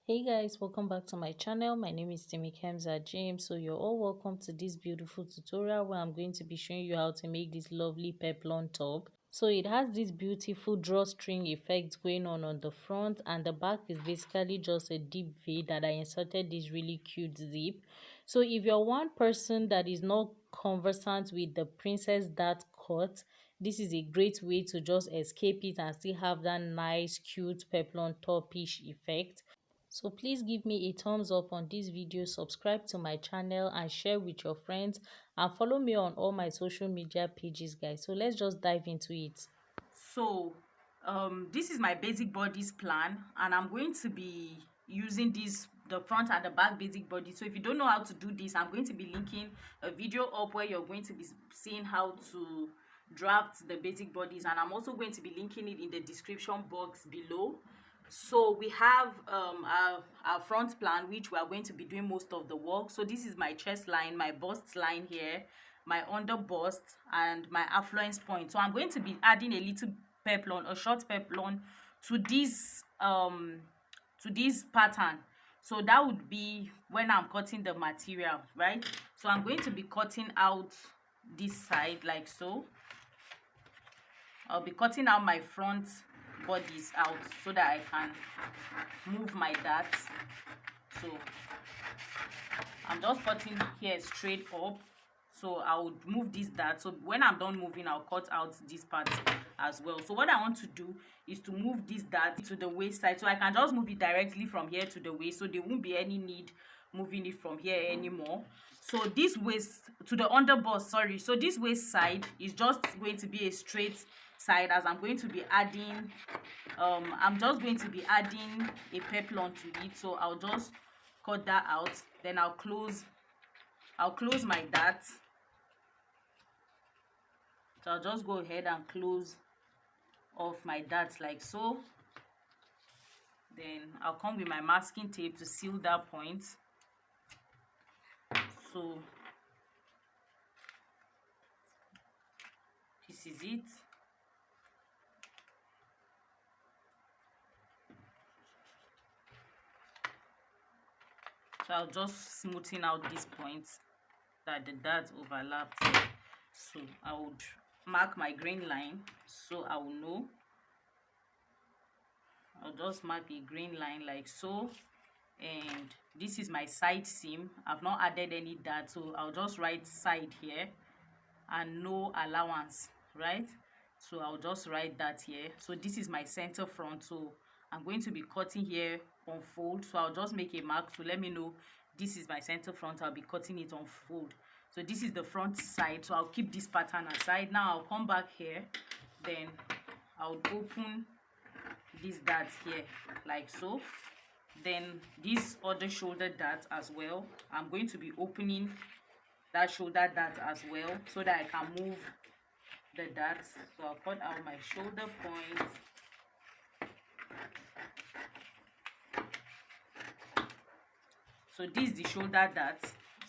Hey guys, welcome back to my channel. My name is Timmy Kemza James. So you're all welcome to this beautiful tutorial where I'm going to be showing you how to make this lovely peplum top. So it has this beautiful drawstring effect going on the front, and the back is basically just a deep V that I inserted this really cute zip. So if you're one person that is not conversant with the princess dart cut, this is a great way to just escape it and still have that nice cute peplum topish effect. So please give me a thumbs up on this video, subscribe to my channel and share with your friends, and follow me on all my social media pages guys. So let's just dive into it. So this is my basic bodies plan, and I'm going to be using the front and the back basic body. So if you don't know how to do this, I'm going to be linking a video up where you're going to be seeing how to draft the basic bodies, and I'm also going to be linking it in the description box below. So we have our front plan, which we are going to be doing most of the work. So this is my chest line, my bust line here, my under bust, and my affluence point. So I'm going to be adding a little peplum, a short peplum to this pattern. So that would be when I'm cutting the material, right? So I'm going to be cutting out this side like so. I'll be cutting out my front bodies out so that I can move my darts. So I'm just cutting here straight up. So I would move this dart. So when I'm done moving, I'll cut out this part as well. So what I want to do is to move this dart to the waist side, so I can just move it directly from here to the waist, so there won't be any need moving it from here anymore. So this waist to the under bust, sorry, so this waist side is just going to be a straight side, as I'm going to be adding I'm just going to be adding a peplum to it. So I'll just cut that out, then I'll close my dart. So I'll just go ahead and close off my darts like so. Then I'll come with my masking tape to seal that point. So this is it. So I'll just smoothen out this point that the darts overlapped. So I would mark my green line, so I will know. I'll just mark a green line like so, and this is my side seam. I've not added any dart, so I'll just write side here and no allowance, right? So I'll just write that here. So this is my center front, so I'm going to be cutting here on fold. So I'll just make a mark to let me know this is my center front. I'll be cutting it on fold. So this is the front side, so I'll keep this pattern aside. Now I'll come back here, then I'll open this dart here like so. Then this other shoulder dart as well, I'm going to be opening that shoulder dart as well, so that I can move the darts. So I'll cut out my shoulder point. So this is the shoulder dart,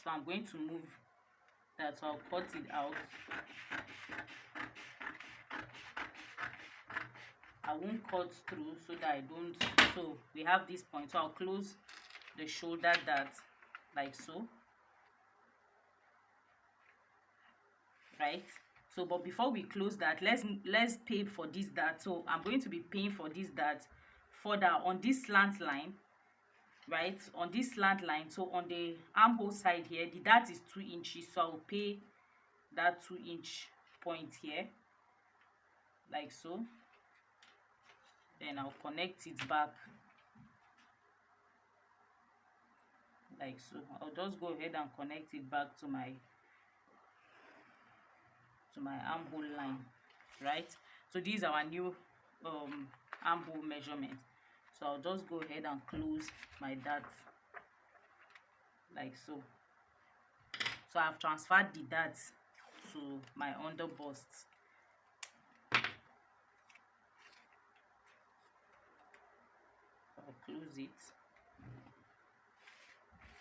so I'm going to move that. So I'll cut it out. I won't cut through so that I don't. So we have this point, so I'll close the shoulder dart like so, right? So but before we close that, let's pay for this dart. So I'm going to be paying for this dart further on this slant line, right? On this slant line. So on the armhole side here, the dart is 2 inches, so I'll pay that 2-inch point here like so. Then I'll connect it back like so. I'll just go ahead and connect it back to my armhole line, right? So these are our new armhole measurement. So I'll just go ahead and close my dart like so. So I've transferred the dart to my under bust. I'll close it.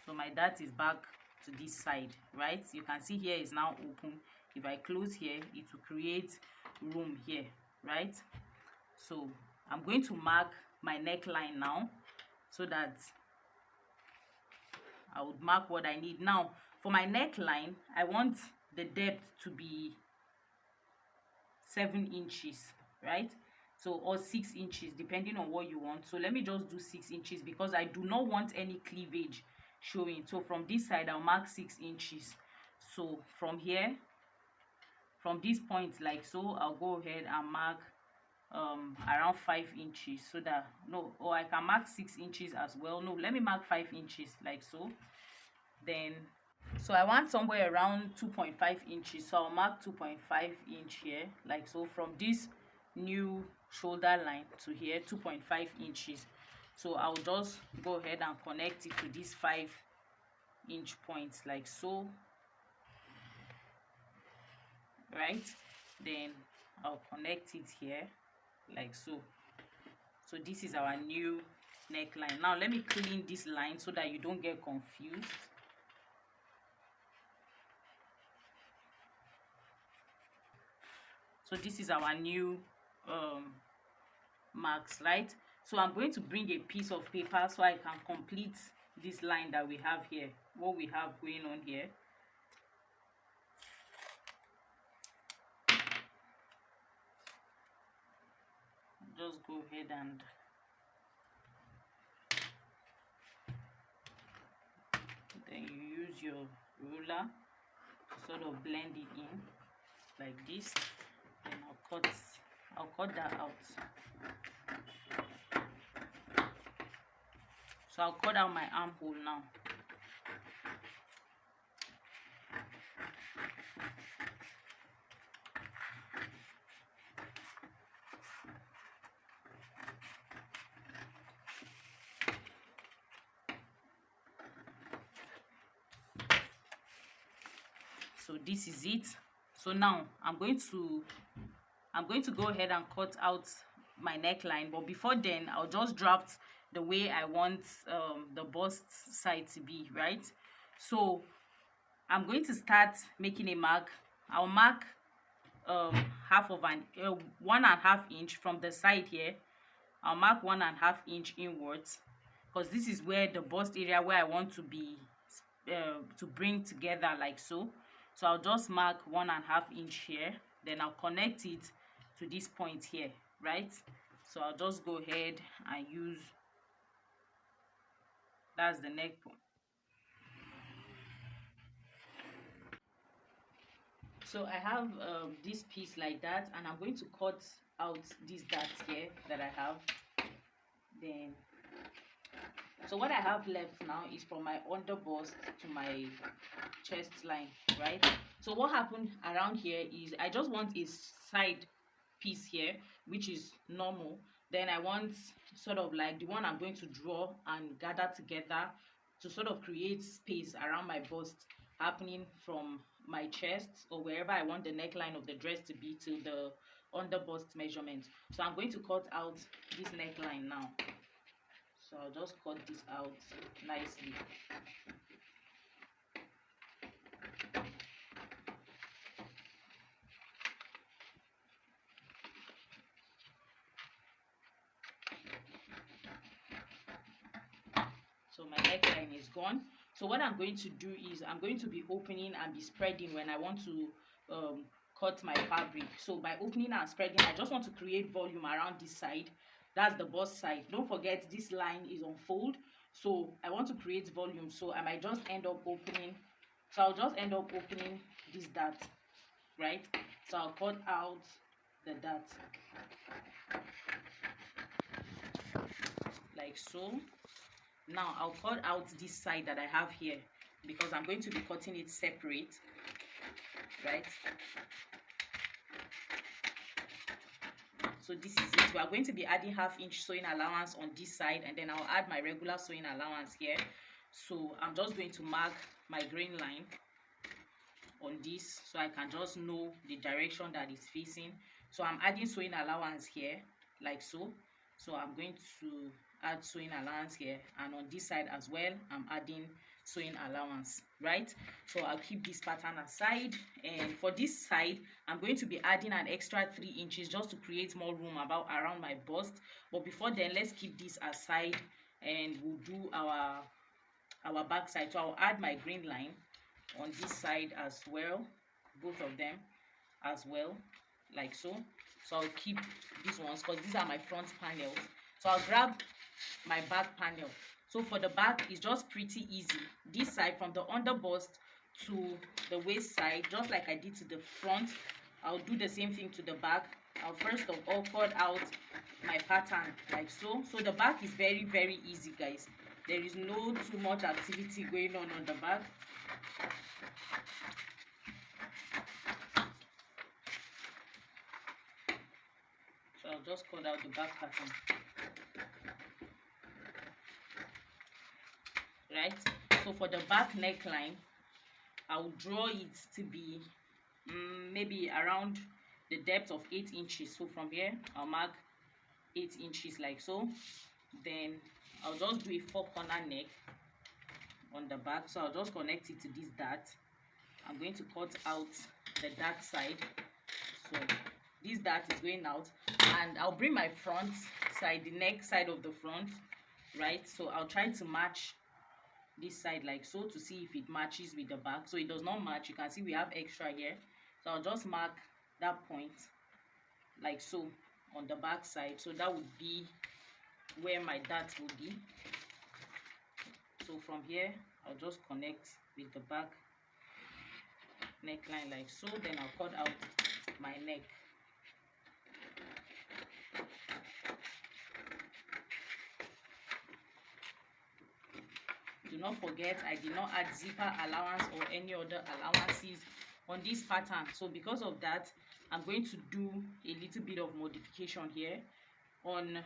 So my dart is back to this side, right? You can see here is now open. If I close here, it will create room here, right? So I'm going to mark my neckline now, so that I would mark what I need. Now for my neckline, I want the depth to be 7 inches, right? So, or 6 inches, depending on what you want. So let me just do 6 inches because I do not want any cleavage showing. So from this side, I'll mark 6 inches. So from here, from this point like so, I'll go ahead and mark around 5 inches, so that, no, or I can mark 6 inches as well. No, let me mark 5 inches like so. Then, so I want somewhere around 2.5 inches, so I'll mark 2.5 inch here like so. From this new shoulder line to here, 2.5 inches. So I'll just go ahead and connect it to this 5-inch point like so, right? Then I'll connect it here like so. So this is our new neckline. Now let me clean this line so that you don't get confused. So this is our new marks, right? So I'm going to bring a piece of paper so I can complete this line that we have here, what we have going on here. Just go ahead and then you use your ruler to sort of blend it in like this. Then I'll cut that out. So I'll cut out my armhole now. So this is it. So now I'm going to go ahead and cut out my neckline, but before then I'll just draft the way I want the bust side to be, right? So I'm going to start making a mark. I'll mark half of an 1.5 inch from the side here. I'll mark 1.5 inch inwards, because this is where the bust area where I want to be to bring together like so. So I'll just mark 1.5 inch here, then I'll connect it to this point here, right? So I'll just go ahead and use, that's the neck point. So I have this piece like that, and I'm going to cut out this dart here that I have. Then, so what I have left now is from my underbust to my chest line, right? So what happened around here is I just want a side piece here, which is normal. Then I want sort of like the one I'm going to draw and gather together to sort of create space around my bust, happening from my chest or wherever I want the neckline of the dress to be to the underbust measurement. So I'm going to cut out this neckline now. So I'll just cut this out nicely. So my neckline is gone. So what I'm going to do is I'm going to be opening and be spreading when I want to cut my fabric. So by opening and spreading, I just want to create volume around this side. That's the bust side. Don't forget this line is on fold, so I want to create volume. So I might just end up opening. So I'll just end up opening this dart, right? So I'll cut out the dart like so. Now I'll cut out this side that I have here because I'm going to be cutting it separate, right? So this is it. We are going to be adding 1/2 inch sewing allowance on this side, and then I'll add my regular sewing allowance here. So I'm just going to mark my grain line on this so I can just know the direction that it's facing. So I'm adding sewing allowance here like so. So I'm going to add sewing allowance here, and on this side as well I'm adding sewing allowance, right? So I'll keep this pattern aside, and for this side I'm going to be adding an extra 3 inches just to create more room around my bust. But before then, let's keep this aside and we'll do our our back side. So I'll add my green line on this side as well, both of them as well, like so. So I'll keep these ones because these are my front panels. So I'll grab my back panel. So for the back, it's just pretty easy. This side, from the under bust to the waist side, just like I did to the front, I'll do the same thing to the back. I'll first of all cut out my pattern like so. So the back is very, very easy, guys. There is no too much activity going on the back. So I'll just cut out the back pattern. Right? So for the back neckline, I'll draw it to be maybe around the depth of 8 inches. So from here, I'll mark 8 inches like so. Then I'll just do a 4-corner neck on the back. So I'll just connect it to this dart. I'm going to cut out the dart side. So this dart is going out, and I'll bring my front side, the neck side of the front, right? So I'll try to match this side like so to see if it matches with the back. So it does not match, you can see we have extra here. So I'll just mark that point like so on the back side. So that would be where my dart will be. So from here, I'll just connect with the back neckline like so. Then I'll cut out my neck. Do not forget, I did not add zipper allowance or any other allowances on this pattern. So because of that, I'm going to do a little bit of modification here on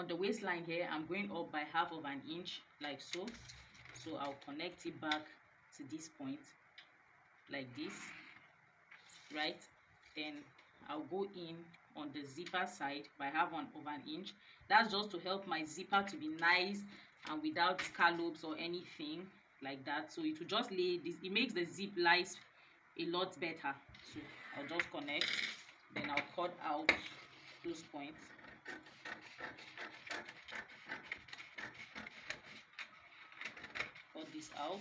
the waistline. Here I'm going up by half of an inch like so. So I'll connect it back to this point like this, right? Then I'll go in on the zipper side by half of an inch. That's just to help my zipper to be nice and without scallops or anything like that. So it will just lay this, it makes the zip lies a lot better. So I'll just connect, then I'll cut out those points. Cut this out,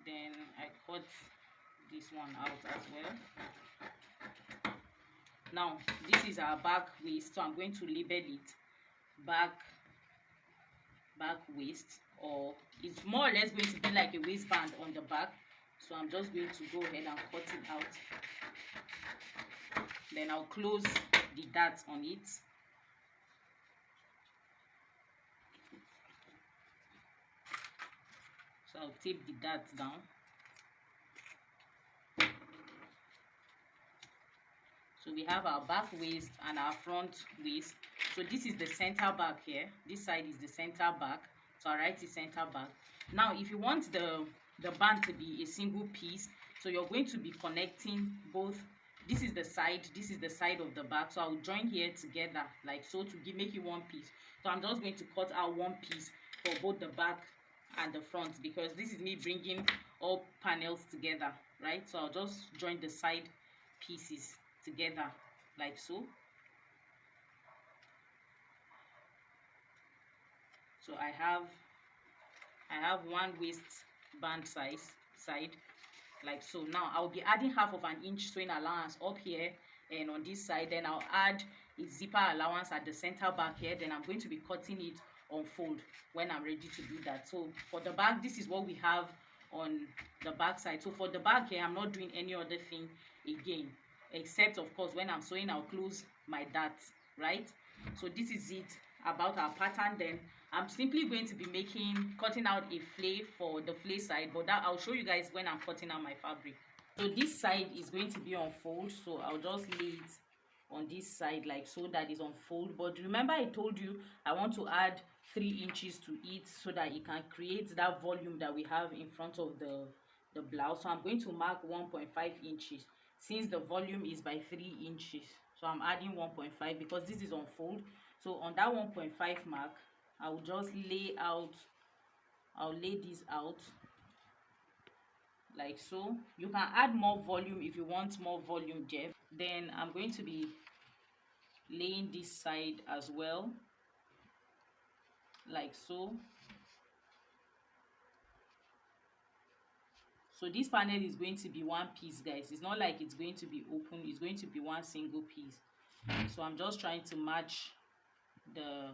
then I cut this one out as well. Now this is our back waist, so I'm going to label it back waist, or it's more or less going to be like a waistband on the back. So I'm just going to go ahead and cut it out. Then I'll close the dart on it. So I'll tape the dart down. So we have our back waist and our front waist. So this is the center back here. This side is the center back. So I write the center back. Now, if you want the band to be a single piece, so you're going to be connecting both. This is the side of the back. So I'll join here together like so to make it one piece. So I'm just going to cut out one piece for both the back and the front, because this is me bringing all panels together, right? So I'll just join the side pieces together like so. So I have one waistband side like so. Now I'll be adding half of an inch sewing allowance up here and on this side. Then I'll add a zipper allowance at the center back here. Then I'm going to be cutting it on fold when I'm ready to do that. So for the back, this is what we have on the back side. So for the back here, I'm not doing any other thing again, except of course when I'm sewing, I'll close my dart, right? So this is it about our pattern. Then I'm simply going to be cutting out a flay for the flay side, but that I'll show you guys when I'm cutting out my fabric. So this side is going to be on fold, so I'll just lay it on this side like so, that is on fold. But remember, I told you I want to add 3 inches to it so that it can create that volume that we have in front of the blouse. So I'm going to mark 1.5 inches since the volume is by 3 inches. So I'm adding 1.5 because this is on fold. So on that 1.5 mark, I'll just lay this out like so. You can add more volume if you want more volume, Jeff. Then I'm going to be laying this side as well like so. So this panel is going to be one piece, guys. It's not like it's going to be open, it's going to be one single piece. So I'm just trying to match the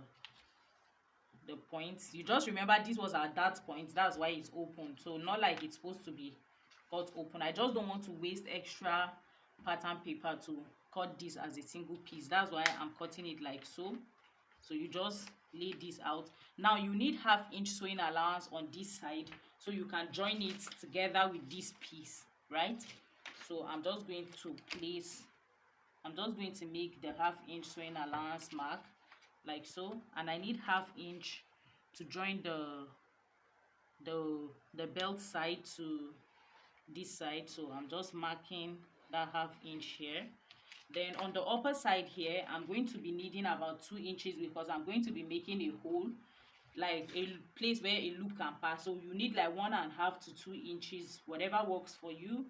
points. You just remember this was our dart point, that's why it's open. So not like it's supposed to be cut open. I just don't want to waste extra pattern paper to cut this as a single piece. That's why I'm cutting it like so. So you just lay this out. Now you need 1/2 inch sewing allowance on this side so you can join it together with this piece, right? So I'm just going to make the 1/2 inch sewing allowance mark like so, and I need 1/2 inch to join the belt side to this side. So I'm just marking that 1/2 inch here. Then on the upper side here, I'm going to be needing about 2 inches because I'm going to be making a hole, like a place where a loop can pass. So you need like 1.5 to 2 inches, whatever works for you.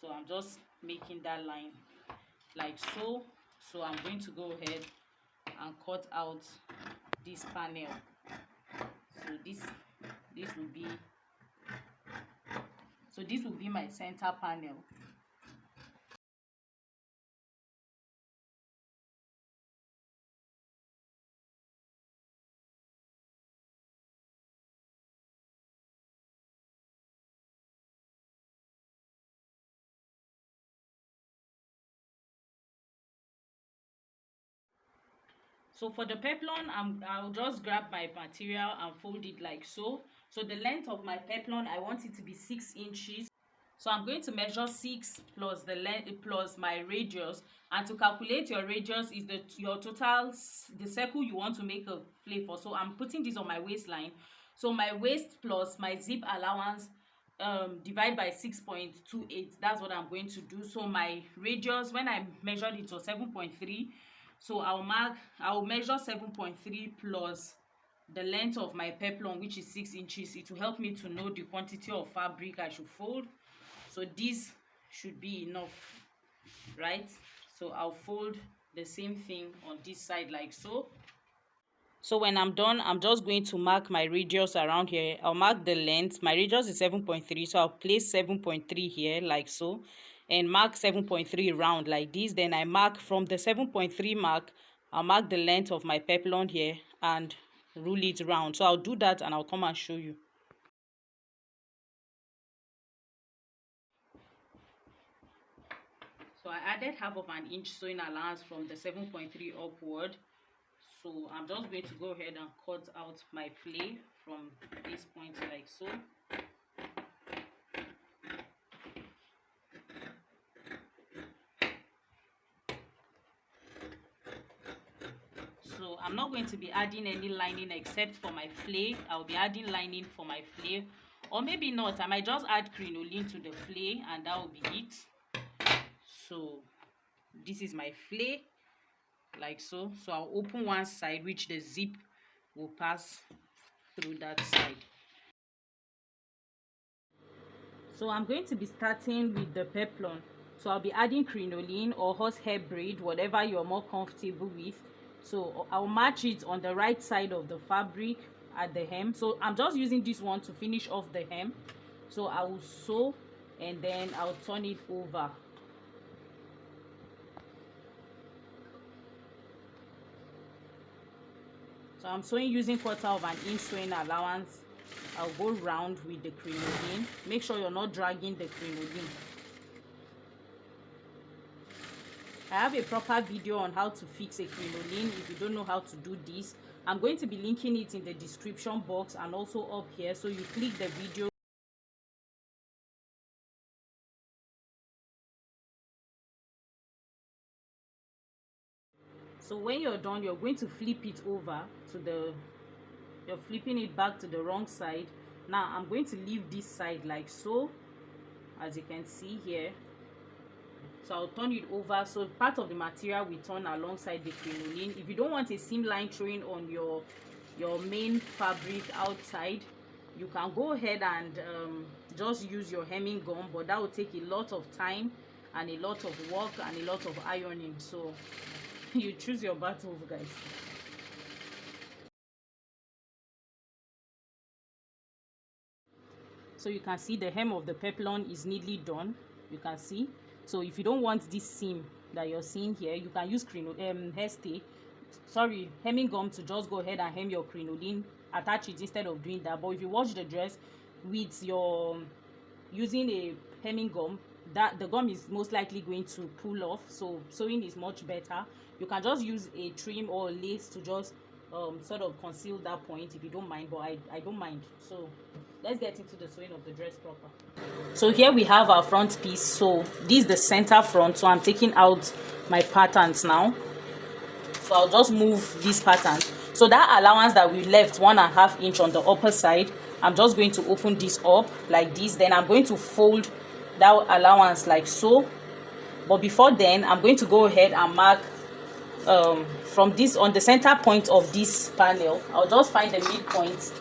So I'm just making that line like so. So I'm going to go ahead and cut out this panel. So this will be my center panel. So for the peplum, I'll just grab my material and fold it like so. So the length of my peplum, I want it to be 6 inches. So I'm going to measure 6 plus the length plus my radius. And to calculate your radius is your total, the circle you want to make a flavor. So I'm putting this on my waistline. So my waist plus my zip allowance divide by 6.28. That's what I'm going to do. So my radius, when I measured it, was 7.3. So I'll measure 7.3 plus the length of my peplum, which is 6 inches. It will help me to know the quantity of fabric I should fold. So this should be enough, right? So I'll fold the same thing on this side like so. So when I'm done, I'm just going to mark my radius around here. I'll mark the length. My radius is 7.3, so I'll place 7.3 here like so, and mark 7.3 round like this. Then I mark from the 7.3 mark, I'll mark the length of my peplum here and rule it round. So I'll do that and I'll come and show you. So I added 1/2 inch sewing allowance from the 7.3 upward. So I'm just going to go ahead and cut out my flay from this point like so. So I'm not going to be adding any lining except for my flay. I'll be adding lining for my flay, or maybe not. I might just add crinoline to the flay and that will be it. So this is my flay like so. So I'll open one side, which the zip will pass through that side. So I'm going to be starting with the peplum. So I'll be adding crinoline or horsehair braid, whatever you're more comfortable with. So I'll match it on the right side of the fabric at the hem. So I'm just using this one to finish off the hem. So I will sew and then I'll turn it over. So I'm sewing using 1/4 inch sewing allowance. I'll go round with the crinoline. Make sure you're not dragging the crinoline. I have a proper video on how to fix a crinoline if you don't know how to do this. I'm going to be linking it in the description box and also up here, so you click the video. So when you're done, you're going to flip it over to you're flipping it back to the wrong side. Now I'm going to leave this side like so, as you can see here. So I'll turn it over, so part of the material we turn alongside the crinoline. If you don't want a seam line showing on your main fabric outside, you can go ahead and just use your hemming gum, but that will take a lot of time and a lot of work and a lot of ironing. So you choose your battles, guys. So you can see the hem of the peplum is neatly done. You can see. So if you don't want this seam that you're seeing here, you can use hemming gum to just go ahead and hem your crinoline, attach it instead of doing that. But if you wash the dress with your using a hemming gum, that the gum is most likely going to pull off, so sewing is much better. You can just use a trim or a lace to just sort of conceal that point if you don't mind, but I don't mind. So let's get into the sewing of the dress proper. So here we have our front piece. So this is the center front, so I'm taking out my patterns now. So I'll just move this pattern. So that allowance that we left 1.5 inch on the upper side, I'm just going to open this up like this. Then I'm going to fold that allowance like so. But before then, I'm going to go ahead and mark from this on the center point of this panel. I'll just find the midpoint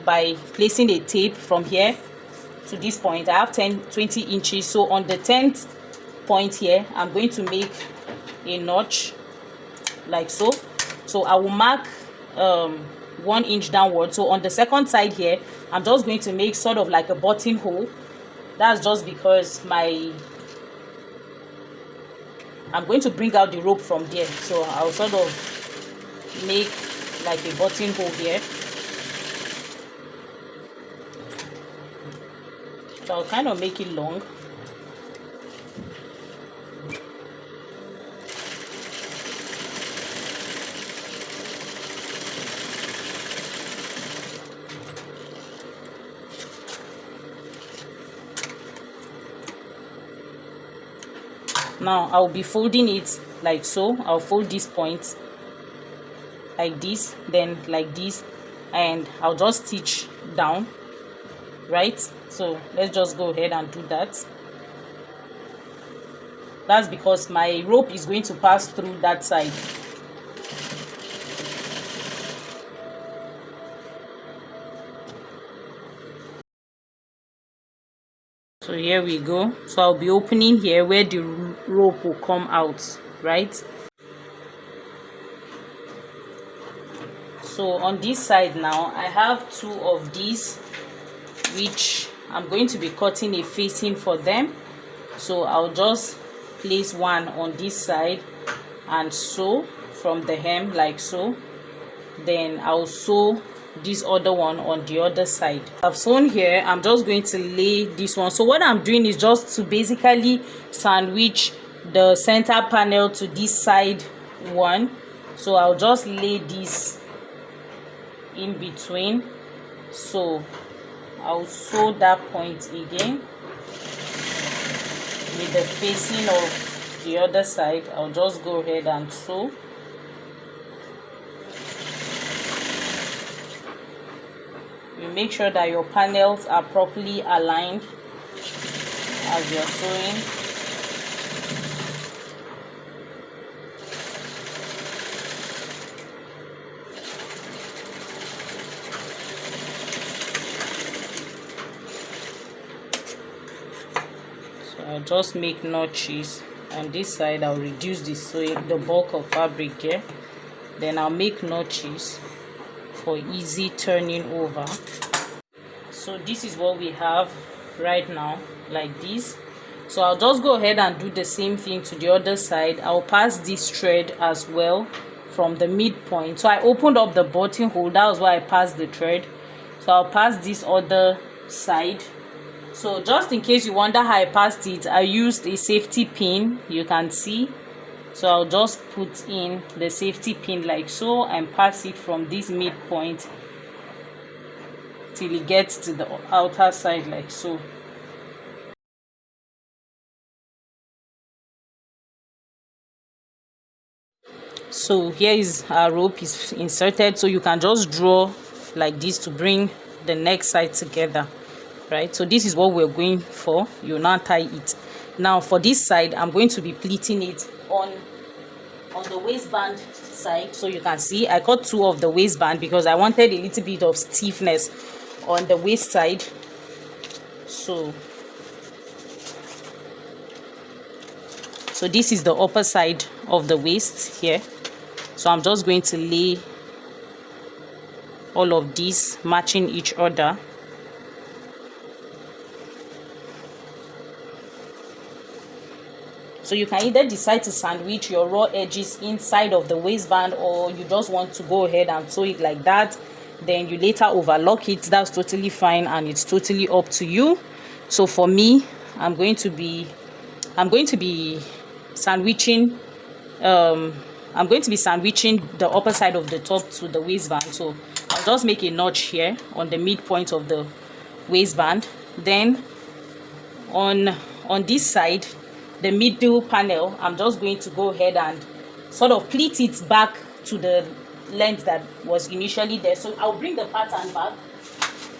by placing a tape from here to this point. I have 20 inches. So on the 10th point here, I'm going to make a notch like so. So I will mark 1 inch downward. So on the second side here, I'm just going to make sort of like a buttonhole. That's just because I'm going to bring out the rope from there. So I'll sort of make like a buttonhole here. So I'll kind of make it long. Now I'll be folding it like so. I'll fold this point like this, then like this, and I'll just stitch down, right? So let's just go ahead and do that. That's because my rope is going to pass through that side. So here we go. So I'll be opening here where the rope will come out, right? So on this side now, I have 2 of these, which I'm going to be cutting a facing for them. So I'll just place one on this side and sew from the hem like so. Then I'll sew this other one on the other side. I've sewn here. I'm just going to lay this one. So what I'm doing is just to basically sandwich the center panel to this side one. So I'll just lay this in between. So I'll sew that point again with the facing of the other side. I'll just go ahead and sew. You make sure that your panels are properly aligned as you're sewing. So I'll just make notches on this side. I'll reduce the bulk of fabric here. Then I'll make notches for easy turning over. So this is what we have right now, like this. So I'll just go ahead and do the same thing to the other side. I'll pass this thread as well from the midpoint. So I opened up the buttonhole, that was why I passed the thread. So I'll pass this other side. So just in case you wonder how I passed it, I used a safety pin, you can see. So I'll just put in the safety pin like so and pass it from this midpoint till it gets to the outer side like so. So here is our rope is inserted, so you can just draw like this to bring the neck side together, right? So this is what we're going for. You now tie it. Now for this side, I'm going to be pleating it on the waistband side. So you can see I cut 2 of the waistband because I wanted a little bit of stiffness on the waist side. So this is the upper side of the waist here. So I'm just going to lay all of these matching each other. So you can either decide to sandwich your raw edges inside of the waistband, or you just want to go ahead and sew it like that, then you later overlock it. That's totally fine, and it's totally up to you. So for me, I'm going to be sandwiching I'm going to be sandwiching the upper side of the top to the waistband. So I'll just make a notch here on the midpoint of the waistband. Then on this side, the middle panel, I'm just going to go ahead and sort of pleat it back to the length that was initially there. So I'll bring the pattern back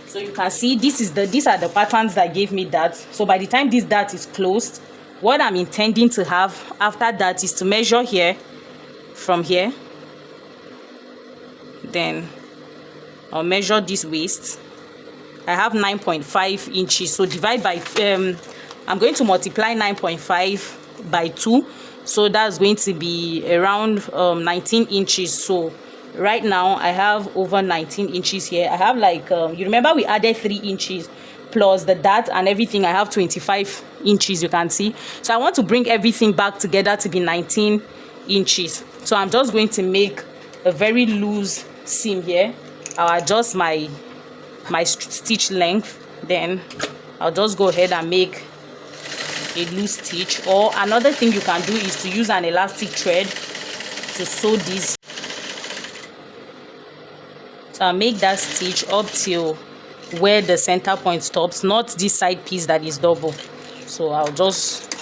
so you can see these are the patterns that gave me that. So by the time this dart is closed, what I'm intending to have after that is to measure here from here. Then I'll measure this waist. I have 9.5 inches, so divide by I'm going to multiply 9.5 by 2, so that's going to be around 19 inches. So right now I have over 19 inches here. I have like you remember we added 3 inches plus the dart and everything. I have 25 inches, you can see. So I want to bring everything back together to be 19 inches. So I'm just going to make a very loose seam here. I'll adjust my stitch length, then I'll just go ahead and make a loose stitch. Or another thing you can do is to use an elastic thread to sew this. So I'll make that stitch up till where the center point stops, not this side piece that is double. So I'll just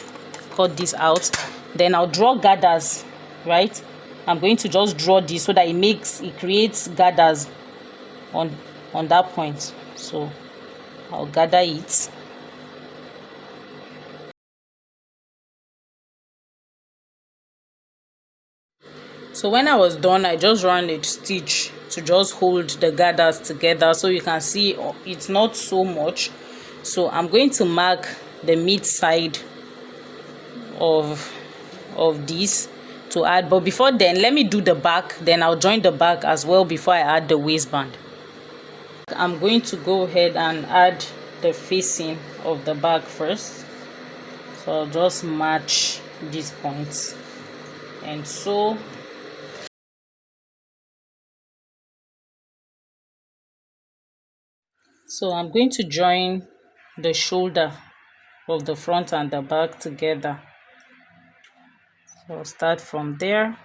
cut this out. Then I'll draw gathers, right? I'm going to just draw this so that it creates gathers on that point. So I'll gather it. So when I was done, I just ran a stitch to just hold the gathers together, so you can see it's not so much. So I'm going to mark the mid side of this to add, but before then let me do the back, then I'll join the back as well before I add the waistband. I'm going to go ahead and add the facing of the back first. So I'll just match these points and sew. So I'm going to join the shoulder of the front and the back together. So I'll start from there.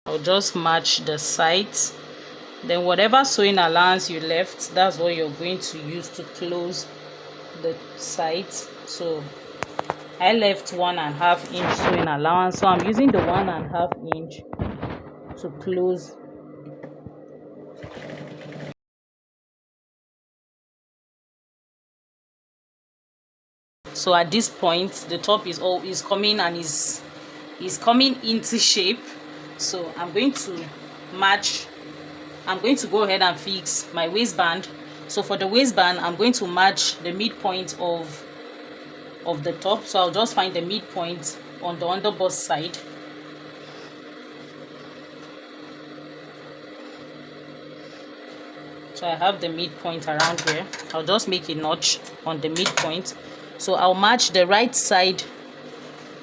I'll just match the sides. Then whatever sewing allowance you left, that's what you're going to use to close the sides. So I left 1.5 inch sewing allowance, so I'm using the 1.5 inch to close. So at this point the top is coming and is coming into shape. So I'm going to go ahead and fix my waistband. So for the waistband, I'm going to match the midpoint of the top. So I'll just find the midpoint on the underbust side. So I have the midpoint around here. I'll just make a notch on the midpoint. So I'll match the right side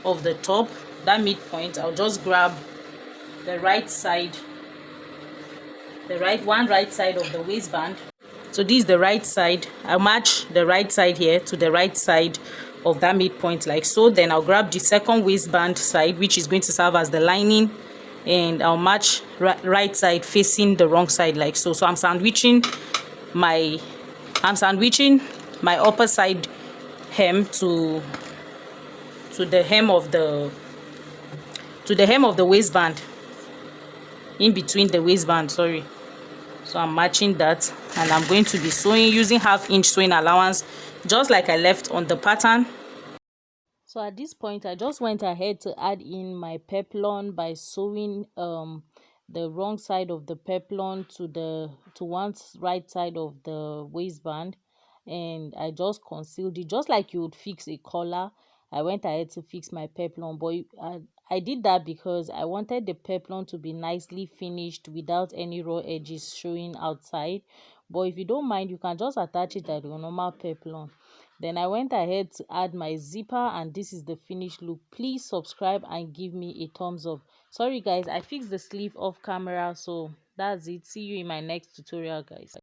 of the top, that midpoint. I'll just grab the right side of the waistband. So this is the right side. I'll match the right side here to the right side of that midpoint like so. Then I'll grab the second waistband side, which is going to serve as the lining, and I'll match right side facing the wrong side like so. So I'm sandwiching my upper side hem to the hem of the waistband, in between the waistband, sorry. So I'm matching that, and I'm going to be sewing using 1/2 inch sewing allowance, just like I left on the pattern. So at this point, I just went ahead to add in my peplum by sewing the wrong side of the peplon to one right side of the waistband, and I just concealed it just like you would fix a collar. I went ahead to fix my peplon, but I did that because I wanted the peplon to be nicely finished without any raw edges showing outside. But if you don't mind, you can just attach it at your normal peplon. Then I went ahead to add my zipper, and this is the finished look. Please subscribe and give me a thumbs up. Sorry guys, I fixed the sleeve off camera, so that's it. See you in my next tutorial, guys.